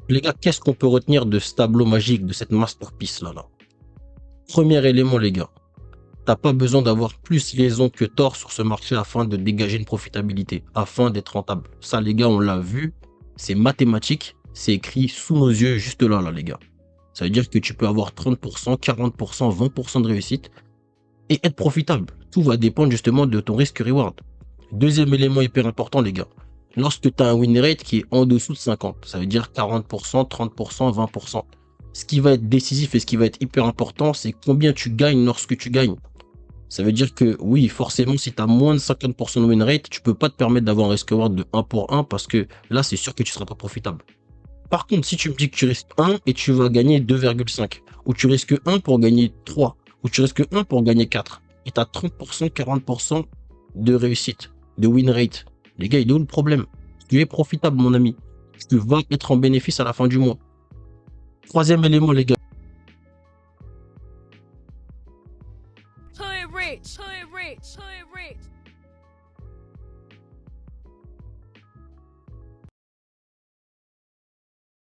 Les gars, qu'est-ce qu'on peut retenir de ce tableau magique, de cette masterpiece là? Premier élément, les gars. T'as pas besoin d'avoir plus raison que tort sur ce marché afin de dégager une profitabilité, afin d'être rentable. Ça, les gars, on l'a vu. C'est mathématique. C'est écrit sous nos yeux, juste là, les gars. Ça veut dire que tu peux avoir 30%, 40%, 20% de réussite et être profitable. Tout va dépendre justement de ton risque-reward. Deuxième élément hyper important, les gars. Lorsque tu as un win rate qui est en dessous de 50, ça veut dire 40%, 30%, 20%. Ce qui va être décisif et ce qui va être hyper important, c'est combien tu gagnes lorsque tu gagnes. Ça veut dire que oui, forcément, si tu as moins de 50% de win rate, tu peux pas te permettre d'avoir un risk reward de 1 pour 1 parce que là, c'est sûr que tu seras pas profitable. Par contre, si tu me dis que tu risques 1 et tu vas gagner 2,5, ou tu risques 1 pour gagner 3, ou tu risques 1 pour gagner 4, et tu as 30%, 40% de réussite, de win rate, les gars, il est où le problème? Tu es profitable, mon ami. Tu vas être en bénéfice à la fin du mois. Troisième élément, les gars. Hood rich, hood rich, hood rich.